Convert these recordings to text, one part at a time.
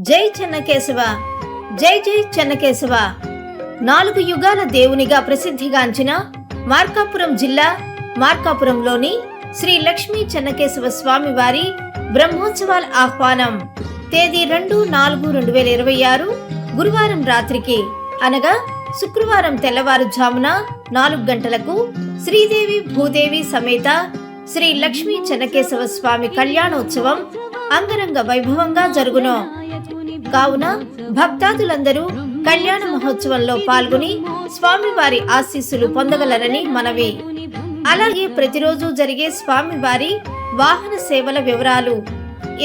జై చెన్నకేశవ, జై జై చెన్నకేశవ. 4 యుగాల దేవునిగా ప్రసిద్ధిగాంచిన మార్కాపురం జిల్లా మార్కాపురంలోని శ్రీ లక్ష్మీ చెన్నకేశవ స్వామి వారి బ్రహ్మోత్సవాల ఆహ్వానం తేదీ 2-4-2026 గురువారం రాత్రికి అనగా శుక్రవారం తెల్లవారుజామున 4 గంటలకు శ్రీదేవి భూదేవి సమేత శ్రీ లక్ష్మీ చెన్నకేశవ స్వామి కళ్యాణోత్సవం అంగరంగ వైభవంగా జరుగును. కావున భక్తాదులందరూ కళ్యాణ మహోత్సవంలో పాల్గొని స్వామివారి ఆశీస్సులు పొందగలరని మనవి. అలాగే ప్రతిరోజు జరిగే స్వామివారి వాహన సేవల వివరాలు.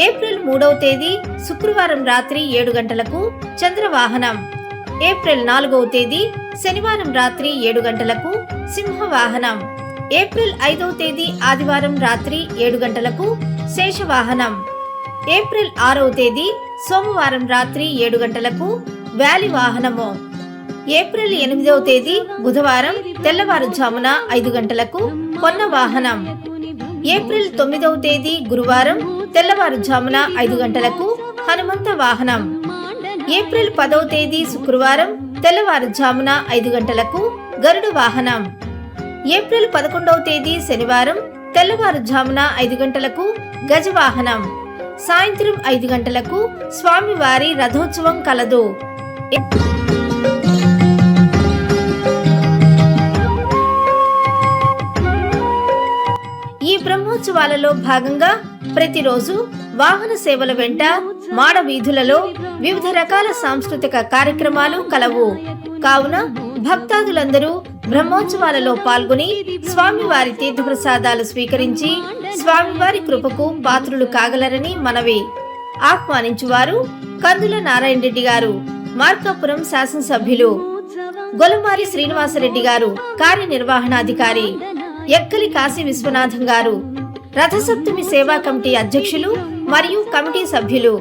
ఏప్రిల్ 3వ తేదీ శుక్రవారం రాత్రి 7 గంటలకు చంద్రవాహనం. ఏప్రిల్ 4వ తేదీ శనివారం రాత్రి 7 గంటలకు సింహవాహనం. ఏప్రిల్ 5వ తేదీ ఆదివారం రాత్రి 7 గంటలకు శేషవాహనం. ఏప్రిల్ 6వ తేదీ సోమవారం రాత్రి 7 గంటలకు వ్యాలి వాహనము. ఏప్రిల్ 8వ తేదీ బుధవారం తెల్లవారుజామున 5 గంటలకు పొన్న వాహనం. ఏప్రిల్ 9వ తేదీ గురువారం తెల్లవారుజామున 5 గంటలకు హనుమంత వాహనం. ఏప్రిల్ 10వ తేదీ శుక్రవారం తెల్లవారుజామున 5 గంటలకు గరుడ వాహనం. ఏప్రిల్ 11వ తేదీ శనివారం తెల్లవారుజామున 5 గంటలకు గజవాహనం. సాయంత్రం 5 గంటలకు స్వామివారి రథోత్సవం కలదు. ఈ బ్రహ్మోత్సవాలలో భాగంగా ప్రతిరోజు వాహన సేవల వెంట మాడ వీధులలో వివిధ రకాల సాంస్కృతిక కార్యక్రమాలు కలవు. కావున భక్తాదులందరూ బ్రహ్మోత్సవాలలో పాల్గొని స్వామివారి తీర్థప్రసాదాలు స్వీకరించి స్వామివారి కృపకు పాత్రులు కాగలరని మనవి. ఆహ్వానించువారు కందుల నారాయణ రెడ్డి గారు, మార్కాపురం శాసనసభ్యులు. గొలమారి శ్రీనివాసరెడ్డి గారు, కార్యనిర్వహణాధికారి. ఎక్కలి కాశీ విశ్వనాథం గారు, రథసప్తమి సేవా కమిటీ అధ్యక్షులు మరియు కమిటీ సభ్యులు.